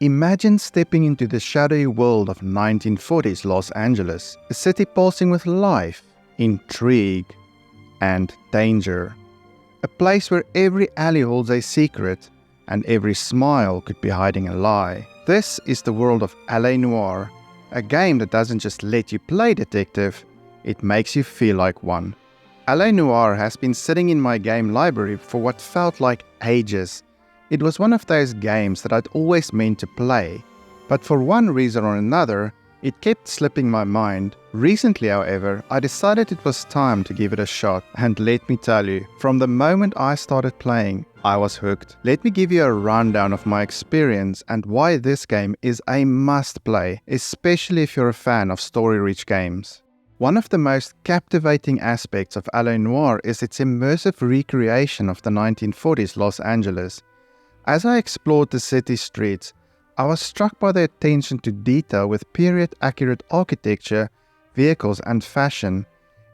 Imagine stepping into the shadowy world of 1940s Los Angeles, a city pulsing with life, intrigue, and danger. A place where every alley holds a secret, and every smile could be hiding a lie. This is the world of LA Noire, a game that doesn't just let you play detective, it makes you feel like one. LA Noire has been sitting in my game library for what felt like ages. It was one of those games that I'd always meant to play, but for one reason or another, it kept slipping my mind. Recently, however, I decided it was time to give it a shot, and let me tell you, from the moment I started playing, I was hooked. Let me give you a rundown of my experience and why this game is a must-play, especially if you're a fan of story-rich games. One of the most captivating aspects of LA Noire is its immersive recreation of the 1940s Los Angeles. As I explored the city streets, I was struck by the attention to detail with period-accurate architecture, vehicles and fashion.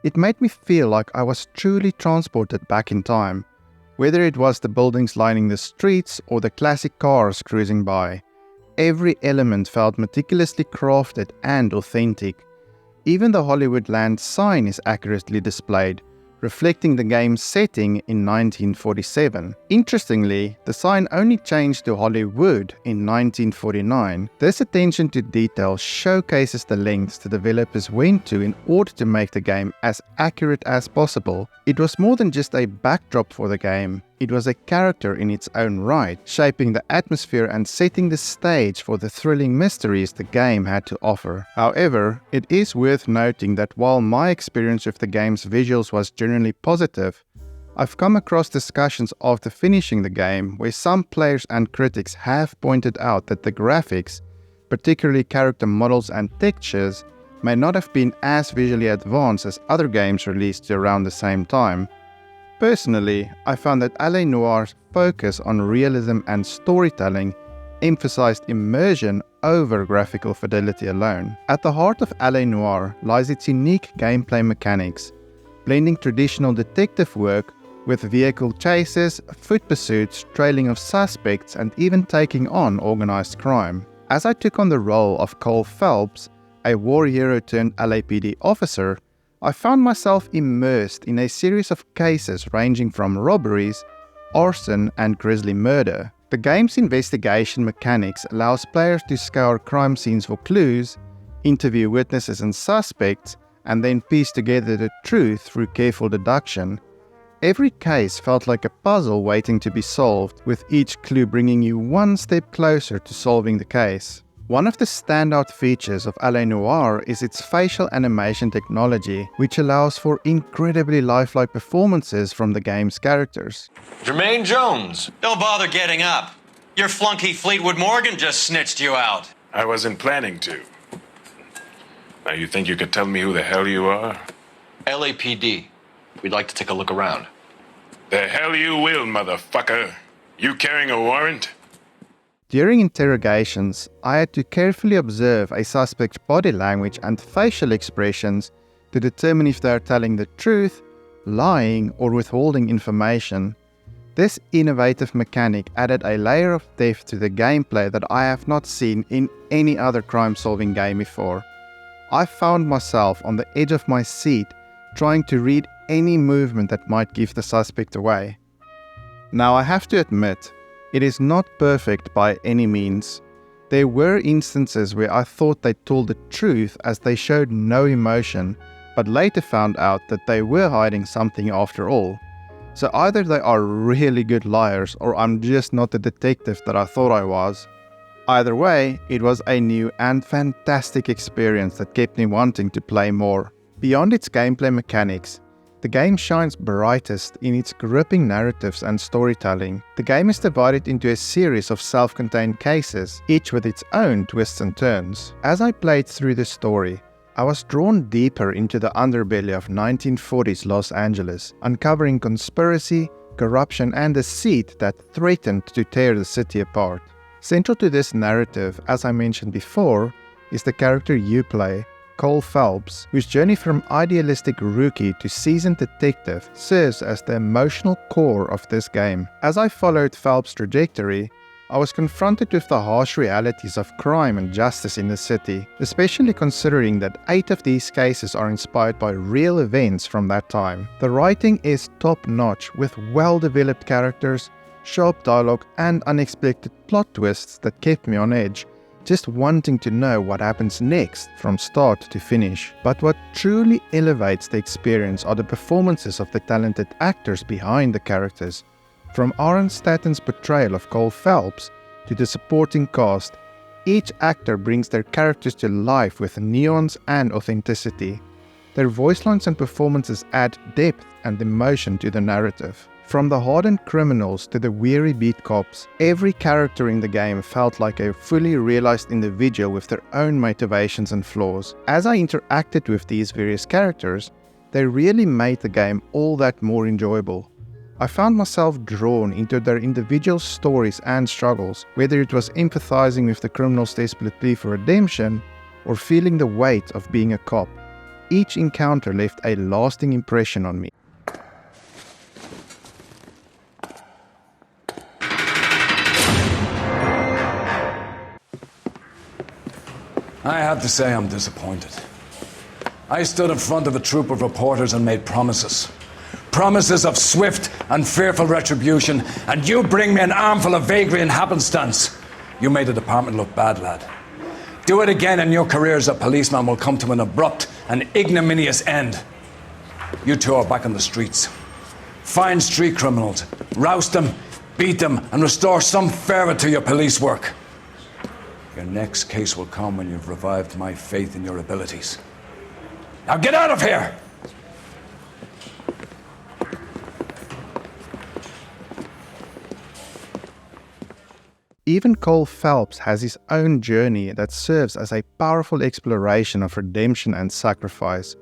It made me feel like I was truly transported back in time, whether it was the buildings lining the streets or the classic cars cruising by. Every element felt meticulously crafted and authentic. Even the Hollywoodland sign is accurately displayed, reflecting the game's setting in 1947. Interestingly, the sign only changed to Hollywood in 1949. This attention to detail showcases the lengths the developers went to in order to make the game as accurate as possible. It was more than just a backdrop for the game. It was a character in its own right, shaping the atmosphere and setting the stage for the thrilling mysteries the game had to offer. However, it is worth noting that while my experience with the game's visuals was generally positive, I've come across discussions after finishing the game where some players and critics have pointed out that the graphics, particularly character models and textures, may not have been as visually advanced as other games released around the same time. Personally, I found that LA Noire's focus on realism and storytelling emphasized immersion over graphical fidelity alone. At the heart of LA Noire lies its unique gameplay mechanics, blending traditional detective work with vehicle chases, foot pursuits, trailing of suspects, and even taking on organized crime. As I took on the role of Cole Phelps, a war hero turned LAPD officer, I found myself immersed in a series of cases ranging from robberies, arson, and grisly murder. The game's investigation mechanics allows players to scour crime scenes for clues, interview witnesses and suspects, and then piece together the truth through careful deduction. Every case felt like a puzzle waiting to be solved, with each clue bringing you one step closer to solving the case. One of the standout features of LA Noire is its facial animation technology, which allows for incredibly lifelike performances from the game's characters. Jermaine Jones! Don't bother getting up. Your flunky Fleetwood Morgan just snitched you out. I wasn't planning to. Now you think you could tell me who the hell you are? LAPD. We'd like to take a look around. The hell you will, motherfucker. You carrying a warrant? During interrogations, I had to carefully observe a suspect's body language and facial expressions to determine if they are telling the truth, lying, or withholding information. This innovative mechanic added a layer of depth to the gameplay that I have not seen in any other crime-solving game before. I found myself on the edge of my seat, trying to read any movement that might give the suspect away. Now I have to admit, it is not perfect by any means. There were instances where I thought they told the truth as they showed no emotion, but later found out that they were hiding something after all. So either they are really good liars or I'm just not the detective that I thought I was. Either way, it was a new and fantastic experience that kept me wanting to play more. Beyond its gameplay mechanics, the game shines brightest in its gripping narratives and storytelling. The game is divided into a series of self-contained cases, each with its own twists and turns. As I played through the story, I was drawn deeper into the underbelly of 1940s Los Angeles, uncovering conspiracy, corruption, and deceit that threatened to tear the city apart. Central to this narrative, as I mentioned before, is the character you play, Cole Phelps, whose journey from idealistic rookie to seasoned detective serves as the emotional core of this game. As I followed Phelps' trajectory, I was confronted with the harsh realities of crime and justice in the city, especially considering that 8 of these cases are inspired by real events from that time. The writing is top-notch, with well-developed characters, sharp dialogue, and unexpected plot twists that kept me on edge, just wanting to know what happens next from start to finish. But what truly elevates the experience are the performances of the talented actors behind the characters. From Aaron Statton's portrayal of Cole Phelps to the supporting cast, each actor brings their characters to life with nuance and authenticity. Their voice lines and performances add depth and emotion to the narrative. From the hardened criminals to the weary beat cops, every character in the game felt like a fully realized individual with their own motivations and flaws. As I interacted with these various characters, they really made the game all that more enjoyable. I found myself drawn into their individual stories and struggles, whether it was empathizing with the criminal's desperate plea for redemption or feeling the weight of being a cop. Each encounter left a lasting impression on me. I have to say I'm disappointed. I stood in front of a troop of reporters and made promises. Promises of swift and fearful retribution, and you bring me an armful of vagary and happenstance. You made the department look bad, lad. Do it again and your career as a policeman will come to an abrupt and ignominious end. You two are back on the streets. Find street criminals, roust them, beat them, and restore some fervour to your police work. Your next case will come when you've revived my faith in your abilities. Now get out of here! Even Cole Phelps has his own journey that serves as a powerful exploration of redemption and sacrifice.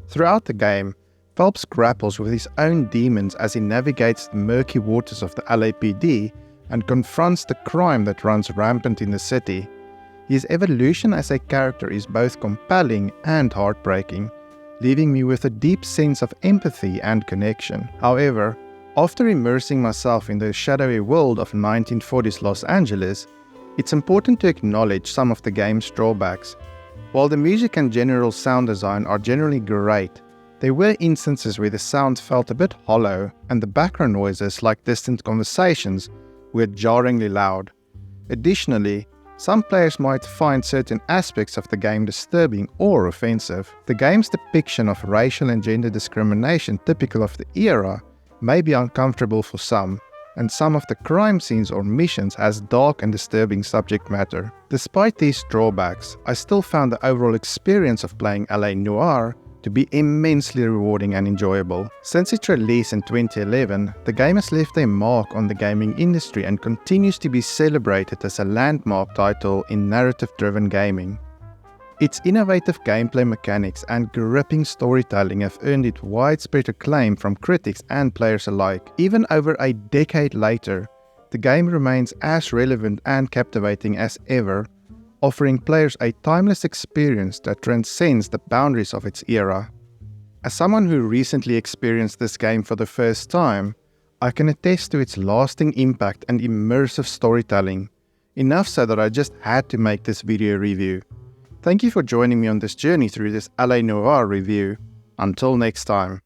Throughout the game, Phelps grapples with his own demons as he navigates the murky waters of the LAPD and confronts the crime that runs rampant in the city. His evolution as a character is both compelling and heartbreaking, leaving me with a deep sense of empathy and connection. However, after immersing myself in the shadowy world of 1940s Los Angeles, it's important to acknowledge some of the game's drawbacks. While the music and general sound design are generally great, there were instances where the sound felt a bit hollow and the background noises, like distant conversations, were jarringly loud. Additionally, some players might find certain aspects of the game disturbing or offensive. The game's depiction of racial and gender discrimination typical of the era may be uncomfortable for some, and some of the crime scenes or missions has dark and disturbing subject matter. Despite these drawbacks, I still found the overall experience of playing LA Noire to be immensely rewarding and enjoyable. Since its release in 2011, the game has left a mark on the gaming industry and continues to be celebrated as a landmark title in narrative-driven gaming. Its innovative gameplay mechanics and gripping storytelling have earned it widespread acclaim from critics and players alike. Even over a decade later, the game remains as relevant and captivating as ever, offering players a timeless experience that transcends the boundaries of its era. As someone who recently experienced this game for the first time, I can attest to its lasting impact and immersive storytelling, enough so that I just had to make this video review. Thank you for joining me on this journey through this LA Noire review. Until next time.